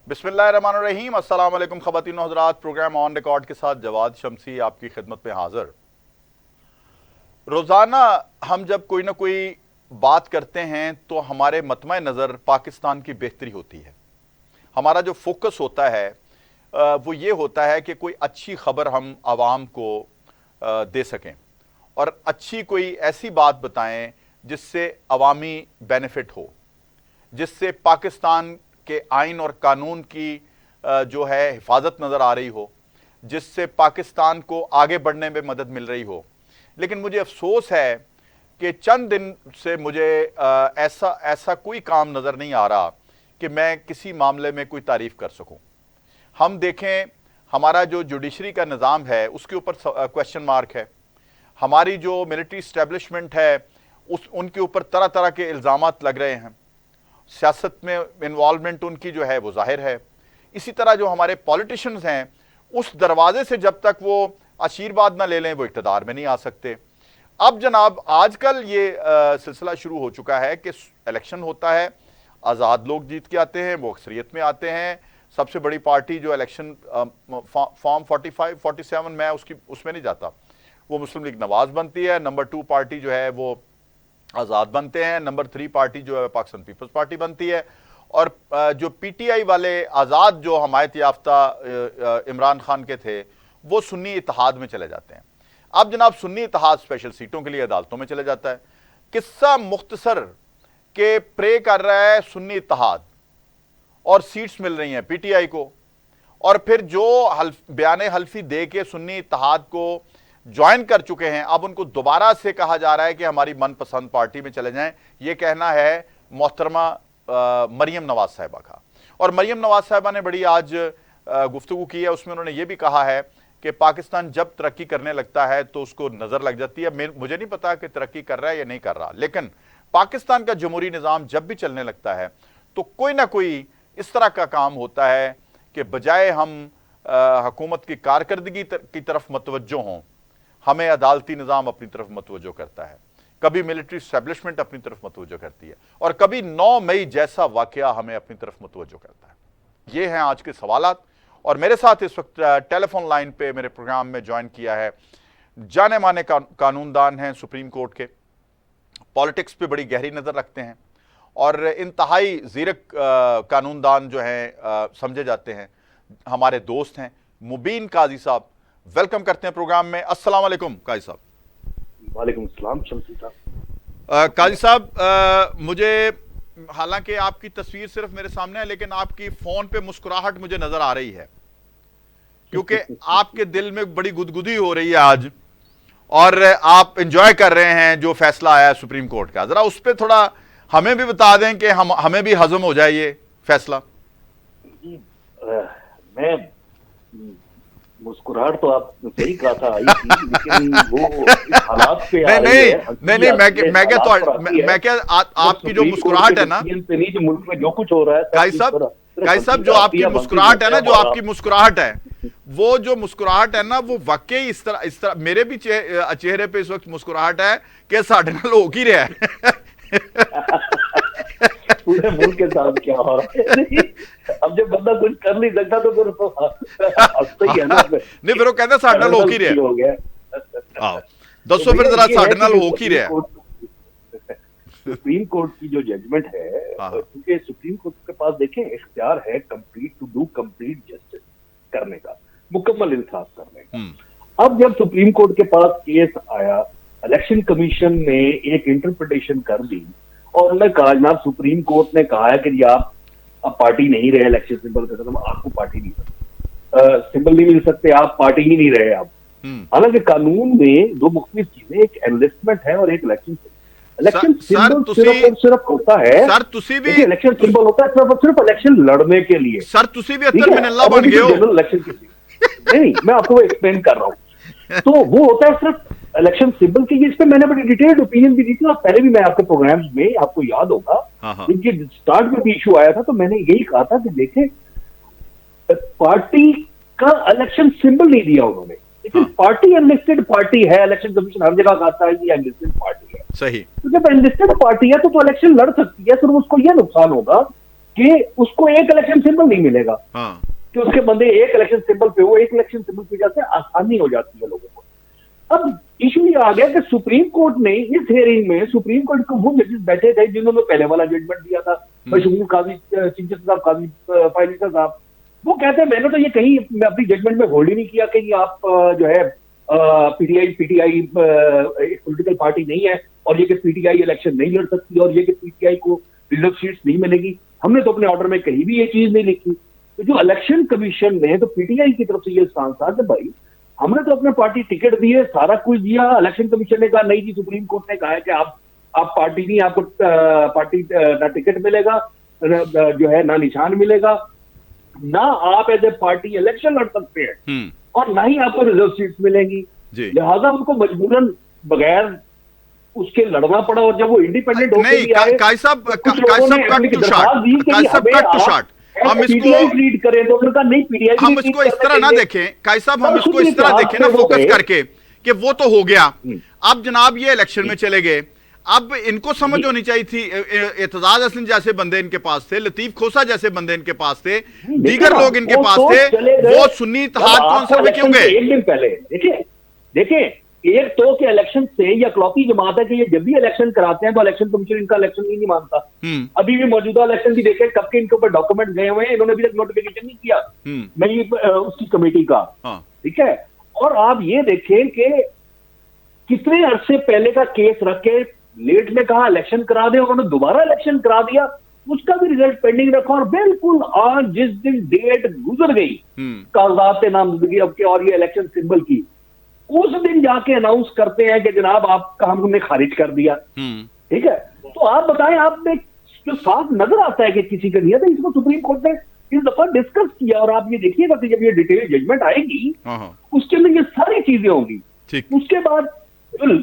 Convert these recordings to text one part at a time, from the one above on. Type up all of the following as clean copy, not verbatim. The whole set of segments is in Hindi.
बिस्मिल्लाहिर्रहमानिर्रहीम। अस्सलाम वालेकुम ख़वातीन और हज़रात। प्रोग्राम ऑन रिकॉर्ड के साथ जवाद शमसी आपकी खिदमत में हाजिर। रोज़ाना हम जब कोई ना कोई बात करते हैं तो हमारे मतमा नज़र पाकिस्तान की बेहतरी होती है। हमारा जो फोकस होता है वो ये होता है कि कोई अच्छी खबर हम आवाम को दे सकें और अच्छी कोई ऐसी बात बताएं जिससे अवामी बेनिफिट हो, जिससे पाकिस्तान के आइन और कानून की जो है हिफाजत नज़र आ रही हो, जिससे पाकिस्तान को आगे बढ़ने में मदद मिल रही हो। लेकिन मुझे अफसोस है कि चंद दिन से मुझे ऐसा कोई काम नज़र नहीं आ रहा कि मैं किसी मामले में कोई तारीफ़ कर सकूं। हम देखें, हमारा जो जुडिशरी का निज़ाम है उसके ऊपर क्वेश्चन मार्क है। हमारी जो मिलिट्री इस्टेब्लिशमेंट है उनके ऊपर तरह तरह के इल्ज़ामात लग रहे हैं। सियासत में इन्वॉल्वमेंट उनकी जो है वो जाहिर है। इसी तरह जो हमारे पॉलिटिशियंस हैं, उस दरवाजे से जब तक वो आशीर्वाद ना ले लें वो इक़्तिदार में नहीं आ सकते। अब जनाब आजकल ये सिलसिला शुरू हो चुका है कि इलेक्शन होता है, आज़ाद लोग जीत के आते हैं, वो अक्सरियत में आते हैं। सबसे बड़ी पार्टी जो इलेक्शन फॉर्म 45, 47 मैं उसमें नहीं जाता, वो मुस्लिम लीग नवाज बनती है। नंबर 2 पार्टी जो है वो आज़ाद बनते हैं। नंबर 3 पार्टी जो है पाकिस्तान पीपल्स पार्टी बनती है। और जो पीटीआई वाले आज़ाद जो हमायत याफ्ता इमरान खान के थे वो सुन्नी इत्तेहाद में चले जाते हैं। अब जनाब सुन्नी इत्तेहाद स्पेशल सीटों के लिए अदालतों में चले जाता है। किस्सा मुख्तसर के प्रे कर रहा है सुन्नी इत्तेहाद और सीट्स मिल रही हैं पीटीआई को, और फिर जो बयान हल्फी दे के सुन्नी इत्तेहाद को ज्वाइन कर चुके हैं अब उनको दोबारा से कहा जा रहा है कि हमारी मनपसंद पार्टी में चले जाएं। यह कहना है मोहतरमा मरियम नवाज साहिबा का। और मरियम नवाज साहिबा ने बड़ी आज गुफ्तगू की है, उसमें उन्होंने ये भी कहा है कि पाकिस्तान जब तरक्की करने लगता है तो उसको नज़र लग जाती है। मुझे नहीं पता कि तरक्की कर रहा है या नहीं कर रहा, लेकिन पाकिस्तान का जमहूरी निज़ाम जब भी चलने लगता है तो कोई ना कोई इस तरह का काम होता है कि बजाय हम हुकूमत की कारकर्दगी की तरफ मतवज्जो हों, हमें अदालती निज़ाम अपनी तरफ मतवज्जो करता है, कभी मिलिट्री इस्टेब्लिशमेंट अपनी तरफ मतवज्जो करती है, और कभी 9 मई जैसा वाकया हमें अपनी तरफ मतवज्जो करता है। ये हैं आज के सवालात। और मेरे साथ इस वक्त टेलीफोन लाइन पे मेरे प्रोग्राम में ज्वाइन किया है जाने माने कानूनदान हैं, सुप्रीम कोर्ट के, पॉलिटिक्स पे बड़ी गहरी नज़र रखते हैं और इंतहाई ज़ीरक कानूनदान जो हैं समझे जाते हैं, हमारे दोस्त हैं मुबीन काजी साहब। वेलकम करते हैं प्रोग्राम में। अस्सलाम वालेकुम काजी साहब। वालेकुम अस्सलाम शमसी साहब। काजी साहब, मुझे हालांकि आपकी तस्वीर सिर्फ मेरे सामने है लेकिन आपकी फोन पे मुस्कुराहट मुझे नजर आ रही है, क्योंकि आपके दिल में बड़ी गुदगुदी हो रही है आज और आप एंजॉय कर रहे हैं जो फैसला आया है सुप्रीम कोर्ट का। जरा उस पर थोड़ा हमें भी बता दें कि हमें भी हजम हो जाए ये फैसला। मैं मुस्कुराहट तो आप सही कहा था आई थी, लेकिन वो इस हालात पे आ रही है। नहीं, मैं क्या आपकी जो मुस्कुराहट है ना, जो मुल्क में जो कुछ हो रहा है काई साहब जो आपकी मुस्कुराहट है ना, जो आपकी मुस्कुराहट है वो जो मुस्कुराहट है ना, वो वाकई इस तरह मेरे भी चेहरे पे इस वक्त मुस्कुराहट है कि साढ़े नाल हो ही रहा है। पूरे मुल्क के साथ क्या हो रहा है। अब जब बंदा कुछ कर नहीं सकता तो फिर हंसता ही है ना। नहीं, फिर वो कहते साढ़े नाल हो ही रहा है। दसो फिर जरा साढ़े नाल हो ही रहा है। सुप्रीम कोर्ट की जो जजमेंट है, क्योंकि सुप्रीम कोर्ट के पास देखें इख्तियार है complete to do complete justice करने का, मुकम्मल इंसाफ करने का। अब जब सुप्रीम कोर्ट के पास केस आया, इलेक्शन कमीशन ने एक इंटरप्रिटेशन कर दी और उन्होंने कहा, जनाब सुप्रीम कोर्ट ने कहा है कि आप अब पार्टी नहीं रहे, इलेक्शन सिंबल का खत्म, आपको पार्टी नहीं सिंबल नहीं मिल सकते, आप पार्टी ही नहीं रहे आप। हालांकि कानून में दो मुख्तलिफ चीजें, एक एनलिस्टमेंट है और एक इलेक्शन इलेक्शन सिंबल सिर्फ और सिर्फ होता है सर, तुसी भी इलेक्शन सिंबल होता है सिर्फ और सिर्फ इलेक्शन लड़ने के लिए। सर तुसी भी अत्तर मिनल्ला बन गए हो जनरल इलेक्शन के लिए। नहीं, मैं आपको एक्सप्लेन कर रहा हूँ। तो वो होता है सिर्फ इलेक्शन सिंबल के। इस पे मैंने बड़ी डिटेल्ड ओपिनियन भी दी थी और पहले भी मैं आपके प्रोग्राम्स में, आपको याद होगा, इनके स्टार्ट में भी इशू आया था तो मैंने यही कहा था कि देखें, पार्टी का इलेक्शन सिंबल नहीं दिया उन्होंने, लेकिन पार्टी अनलिस्टेड पार्टी है। इलेक्शन कमीशन हर जगह कहता है कि अनलिस्टेड पार्टी है। सही। तो जब अनलिस्टेड पार्टी है तो इलेक्शन लड़ सकती है। सिर्फ उसको यह नुकसान होगा कि उसको एक इलेक्शन सिंबल नहीं मिलेगा। हाँ। कि उसके बंदे एक इलेक्शन सिंबल पे, वो एक इलेक्शन सिंबल पे जाते हैं, आसानी हो जाती है लोगों को। अब इशू ये आ गया कि सुप्रीम कोर्ट ने इस हियरिंग में, सुप्रीम कोर्ट को वो जजेस बैठे थे जिन्होंने पहले वाला जजमेंट दिया था, मशहूर काजी चीफ जस्टिस साहब, काजी फाइलिस्टर साहब, वो कहते हैं मैंने तो ये कहीं अपनी जजमेंट में होल्ड ही नहीं किया कि आप जो है पीटीआई एक पॉलिटिकल पार्टी नहीं है, और ये कि पीटीआई इलेक्शन नहीं लड़ सकती, और ये कि पीटीआई को रिजर्व सीट्स नहीं मिलेगी। हमने तो अपने ऑर्डर में कहीं भी ये चीज नहीं लिखी। तो जो इलेक्शन कमीशन ने तो पीटीआई की तरफ से ये स्टांस था कि भाई हमने तो अपने पार्टी टिकट दिए, सारा कुछ दिया, इलेक्शन कमीशन ने कहा नहीं जी, सुप्रीम कोर्ट ने कहा है कि आप पार्टी नहीं, आपको पार्टी ना टिकट मिलेगा, जो है ना निशान मिलेगा, ना आप एज ए पार्टी इलेक्शन लड़ सकते हैं, और ना ही आपको रिजर्व सीट्स मिलेंगी। लिहाजा उनको मजबूरन बगैर उसके लड़ना पड़ा, और जब वो इंडिपेंडेंट होकर हम लीड करें तो उनका नहीं, पीटीआई हम इसको इस तरह ना देखें काई साहब, हम इसको इस तरह देखें ना फोकस करके कि वो तो हो गया, अब जनाब ये इलेक्शन में चले गए। अब इनको समझ होनी चाहिए थी, एतजाज असलम जैसे बंदे इनके पास थे, लतीफ खोसा जैसे बंदे इनके पास थे, दीगर लोग इनके पास थे, वो सुन्नी इत्तेहाद कौन सा क्यों गए? एक दिन पहले देखिए एक तो के इलेक्शन से या इकलौती जमात है कि ये जब भी इलेक्शन कराते हैं तो इलेक्शन कमीशन इनका इलेक्शन ही नहीं मानता। अभी भी मौजूदा इलेक्शन की देखें कब के इनके ऊपर डॉक्यूमेंट गए हुए हैं, इन्होंने अभी तक नोटिफिकेशन नहीं किया नहीं उसकी कमेटी का, ठीक है। और आप ये देखें कि कितने अरसे पहले का केस रख के लेट में कहा इलेक्शन करा दे, उन्होंने दोबारा इलेक्शन करा दिया, उसका भी रिजल्ट पेंडिंग रखा, और बिल्कुल आज जिस दिन डेट गुजर गई कागजात नामजदगी अब के और ये इलेक्शन सिंबल की, उस दिन जाके अनाउंस करते हैं कि जनाब आपका हमने खारिज कर दिया। ठीक है, तो आप बताएं, आपने जो साफ नजर आता है कि किसी का नियत है, इसको सुप्रीम कोर्ट ने इस दफा डिस्कस किया, और आप ये देखिएगा कि जब ये डिटेल जजमेंट आएगी उसके अंदर ये सारी चीजें होंगी। उसके बाद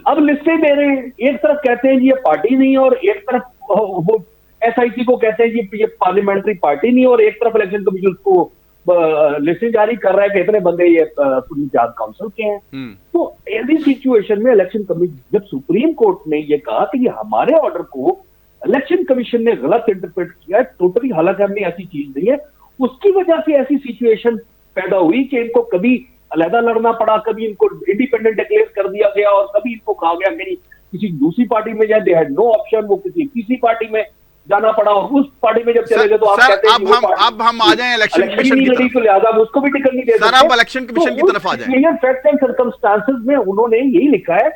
अब लिस्टें दे रहे हैं, एक तरफ कहते हैं जी ये पार्टी नहीं, और एक तरफ वो एसआईसी को कहते हैं जी ये पार्लियामेंट्री पार्टी नहीं, और एक तरफ इलेक्शन कमीशन को लिस्टें जारी कर रहा है कि इतने बंदे ये सुन्नी इत्तेहाद काउंसिल के हैं। तो ऐसी सिचुएशन में इलेक्शन कमीशन, जब सुप्रीम कोर्ट ने ये कहा कि ये हमारे ऑर्डर को इलेक्शन कमीशन ने गलत इंटरप्रेट किया है टोटली, हालांकि हमने ऐसी चीज नहीं है, उसकी वजह से ऐसी सिचुएशन पैदा हुई कि इनको कभी अलहदा लड़ना पड़ा, कभी इनको इंडिपेंडेंट डिक्लेयर कर दिया गया, और कभी इनको कहा गया कि किसी दूसरी पार्टी में जाए, दे हैड नो ऑप्शन, वो किसी तीसरी पार्टी में जाना पड़ा, और उस पार्टी में जब चले गए तो आप कहते हैं अब हम आ जाएं इलेक्शन कमीशन की तरफ, तो लिहाजा उसको भी टिकट नहीं दे सकते। सर, अब इलेक्शन कमीशन की तरफ आ जाएं। फैक्ट एंड सर्कमस्टांसेस में उन्होंने यही लिखा है,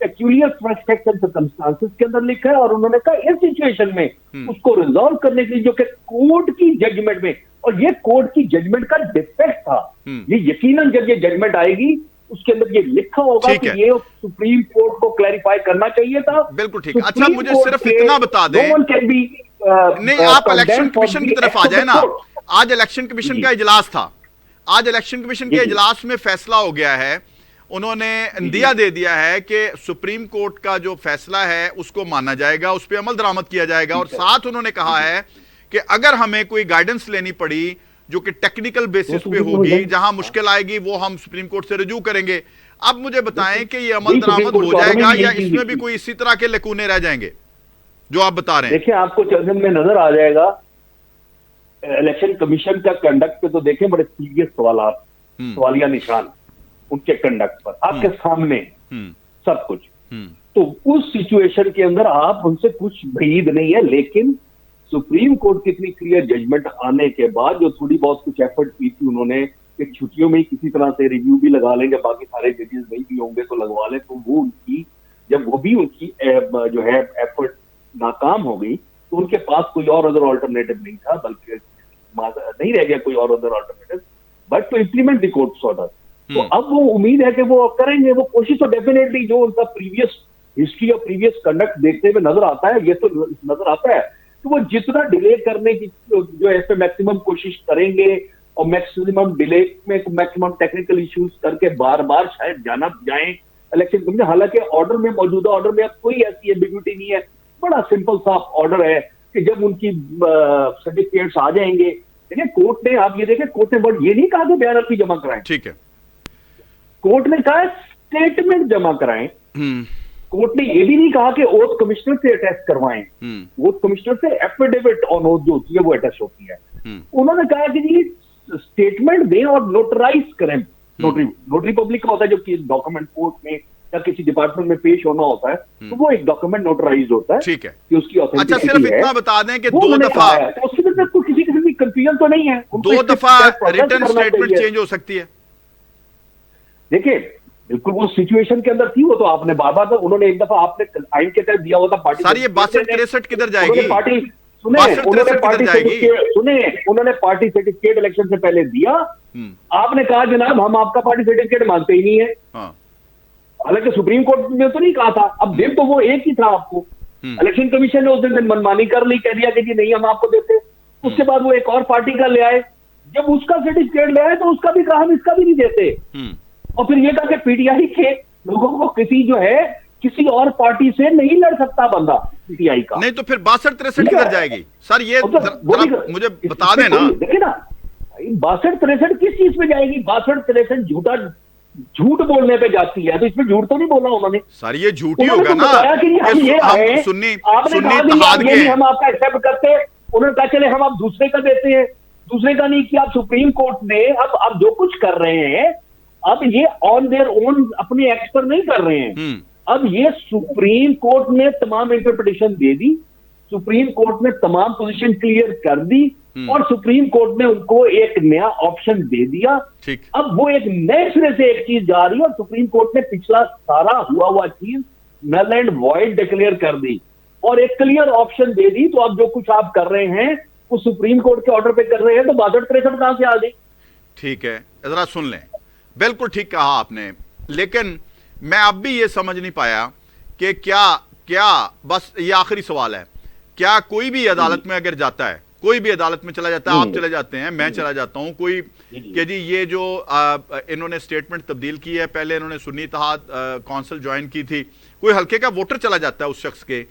पेक्यूलियर फैक्ट एंड सर्कमस्टांसेस के अंदर लिखा है, और उन्होंने कहा इस सिचुएशन में उसको रिजॉल्व करने के लिए, जो कि कोर्ट की जजमेंट में, और ये कोर्ट की जजमेंट का डिफेक्ट था, ये यकीनन जब ये जजमेंट आएगी उसके अंदर ये लिखा होगा कि ये सुप्रीम कोर्ट को क्लैरिफाई करना चाहिए था। बिल्कुल ठीक। अच्छा, मुझे सिर्फ इतना बता दें, नहीं आप इलेक्शन कमीशन की तरफ आ जाए ना। आज इलेक्शन कमीशन का इजलास था, आज इलेक्शन कमीशन के इजलास में फैसला हो गया है, उन्होंने इंदिया दे दिया है कि सुप्रीम कोर्ट का जो फैसला है उसको माना जाएगा, उस पर अमल दरामद किया जाएगा, और साथ उन्होंने कहा है कि अगर हमें कोई गाइडेंस लेनी पड़ी जो कि टेक्निकल बेसिस पे होगी, जहां मुश्किल आएगी वो हम सुप्रीम कोर्ट से रजू करेंगे। अब मुझे बताएं कि ये अमल दरामद हो जाएगा या इसमें भी कोई इसी तरह के लकूने रह जाएंगे जो आप बता रहे हैं? देखिए, आपको चंद दिन में नजर आ जाएगा। इलेक्शन कमीशन का कंडक्ट पे तो देखें बड़े सीरियस सवालिया निशान उनके कंडक्ट पर आपके सामने सब कुछ। तो उस सिचुएशन के अंदर आप उनसे कुछ उम्मीद नहीं है, लेकिन सुप्रीम कोर्ट की इतनी क्लियर जजमेंट आने के बाद जो थोड़ी बहुत कुछ एफर्ट की थी उन्होंने कि छुट्टियों में किसी तरह से रिव्यू भी लगा लेंगे, बाकी सारे जजेस नहीं भी होंगे तो लगवा लें, तो वो उनकी जब वो भी उनकी जो है एफर्ट नाकाम हो गई तो उनके पास कोई और अदर ऑल्टरनेटिव नहीं था, बल्कि नहीं रह गया कोई और other alternative but to implement the court's order. तो अब वो उम्मीद है कि वो करेंगे, वो कोशिश तो डेफिनेटली जो उनका प्रीवियस हिस्ट्री और प्रीवियस कंडक्ट देखते हुए नजर आता है, ये तो नजर आता है कि वो जितना डिले करने की जो है इस पे मैक्सिमम कोशिश करेंगे, और मैक्सिमम डिले में मैक्सिमम टेक्निकल इश्यूज करके बार बार शायद जाना जाए इलेक्शन कमीशन। हालांकि ऑर्डर में, मौजूदा ऑर्डर में अब कोई ऐसी एम्बिग्यूटी नहीं है, बड़ा सिंपल सा ऑर्डर है कि जब उनकी सर्टिफिकेट्स आ जाएंगे, देखिए कोर्ट ने, आप ये देखें, कोर्ट ने बट ये नहीं कहा कि बयान अर्जी जमा कराएं, ठीक है, कोर्ट ने कहा स्टेटमेंट जमा कराएं। कोर्ट ने ये भी नहीं कहा कि ओथ कमिश्नर से अटेस्ट करवाएं, ओथ कमिश्नर से एफिडेविट ऑन ओथ जो होती है वो अटेस्ट होती है। उन्होंने कहा कि जी स्टेटमेंट दें और नोटराइज करें। नोटरी पब्लिक का होता है, जब डॉक्यूमेंट कोर्ट में या किसी डिपार्टमेंट में पेश होना होता है तो वो एक डॉक्यूमेंट नोटराइज होता है। ठीक है, कि उसकी अच्छा सिर्फ इतना बता दें कि 2 दफा, तो उसके अंदर कोई किसी किस्म की कंफ्यूजन तो नहीं है, 2 दफा रिटर्न स्टेटमेंट चेंज हो सकती है। देखिए बिल्कुल वो सिचुएशन के अंदर थी, वो तो आपने बार बार, उन्होंने एक दफा आपने आइन के तहत दिया हुआ था पार्टी। सर ये 62-63 किधर जाएगी? पार्टी सुने, उन्होंने पार्टी सर्टिफिकेट इलेक्शन से पहले दिया। आपने कहा जनाब हम आपका पार्टी सर्टिफिकेट मांगते ही नहीं है। हालांकि सुप्रीम कोर्ट ने तो नहीं कहा था, अब दिन तो वो एक ही था आपको। इलेक्शन कमीशन ने उस दिन मनमानी कर ली, कह दिया कि जी नहीं हम आपको देते। उसके बाद वो एक और पार्टी का ले आए, जब उसका सर्टिफिकेट ले आए तो उसका भी कहा हम इसका भी नहीं देते। और फिर ये कहा कि पीटीआई के लोगों को किसी और पार्टी से नहीं लड़ सकता बंदा पीटीआई का। नहीं तो फिर 62-63 किधर जाएगी? सर ये मुझे बता देना। देखिए ना 62-63 किस चीज पे जाएगी? 62-63 झूठ बोलने पे जाती है, तो इसमें झूठ तो नहीं बोला उन्होंने। सर ये झूठ ही होगा ना, हम सुन्नी हम आपका एक्सेप्ट करते। उन्होंने कहा चले हम आप दूसरे का देते हैं, दूसरे का नहीं किया। अब सुप्रीम कोर्ट ने अब जो कुछ कर रहे हैं, अब ये ऑन देयर ओन अपने एक्ट पर नहीं कर रहे हैं। अब ये सुप्रीम कोर्ट ने तमाम इंटरप्रिटेशन दे दी, सुप्रीम कोर्ट ने तमाम पोजीशन क्लियर कर दी और सुप्रीम कोर्ट ने उनको एक नया ऑप्शन दे दिया। अब वो एक नए सिरे से एक चीज जा रही है और सुप्रीम कोर्ट ने पिछला सारा हुआ चीज नल एंड वॉइड डिक्लेयर कर दी और एक क्लियर ऑप्शन दे दी। तो अब जो कुछ आप कर रहे हैं वो सुप्रीम कोर्ट के ऑर्डर पे कर रहे हैं, तो 62-63 कहां से आ गई? ठीक है, जरा सुन लें। बिल्कुल ठीक कहा आपने, लेकिन मैं अब भी ये समझ नहीं पाया कि क्या बस ये आखिरी सवाल है, क्या कोई भी अदालत में अगर जाता है, कोई भी अदालत में चला जाता है, आप चले जाते हैं, मैं चला जाता हूं, कोई कि जी ये जो इन्होंने स्टेटमेंट तब्दील की है, पहले इन्होंने सुन्नी इत्तेहाद काउंसिल ज्वाइन की थी, कोई हल्के का वोटर चला जाता है उस शख्स के,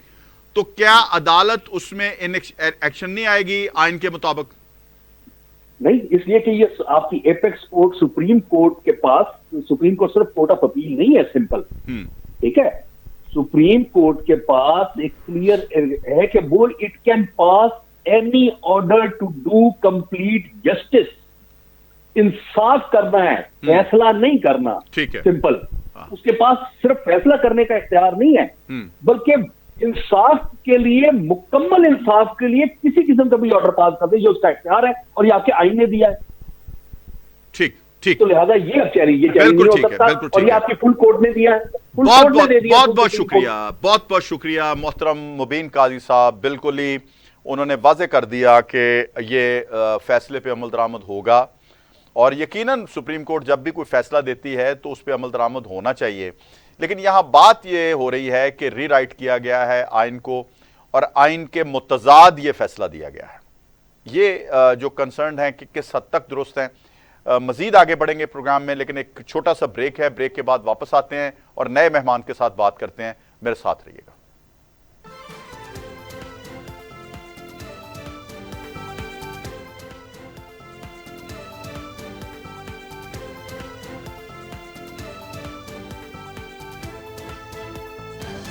तो क्या अदालत उसमें एक्शन नहीं आएगी आइन के मुताबिक? नहीं, इसलिए कि ये आपकी एपेक्स कोर्ट सुप्रीम कोर्ट के पास, सुप्रीम कोर्ट सिर्फ कोर्ट ऑफ अपील नहीं है, सिंपल, ठीक है। सुप्रीम कोर्ट के पास एक क्लियर है कि वो it can pass any order to do complete justice. इंसाफ करना है, फैसला नहीं करना, ठीक है, सिंपल। उसके पास सिर्फ फैसला करने का इख्तियार नहीं है, बल्कि इंसाफ के लिए, मुकम्मल इंसाफ के लिए किसी किस्म का भी ऑर्डर पास कर दे, जो उसका इख्तियार है और ये आपके आइन ने दिया है। ठीक ठीक, तो लिहाजा ये अब चैलेंज नहीं हो सकता और ये आपकी फुल कोर्ट ने दिया है। बहुत शुक्रिया, बहुत बहुत शुक्रिया मोहतरम मुबीन काजी साहब। बिल्कुल ही उन्होंने वाज़ेह कर दिया कि ये फैसले पे अमल दरामद होगा और यकीनन सुप्रीम कोर्ट जब भी कोई फैसला देती है तो उस पर अमल दरामद होना चाहिए। लेकिन यहाँ बात ये हो रही है कि रीराइट किया गया है आइन को और आइन के मुतजाद ये फैसला दिया गया है। ये जो कंसर्न है कि किस हद तक दुरुस्त हैं। मजीद आगे बढ़ेंगे प्रोग्राम में, लेकिन एक छोटा सा ब्रेक है, ब्रेक के बाद वापस आते हैं और नए मेहमान के साथ बात करते हैं। मेरे साथ रहिएगा।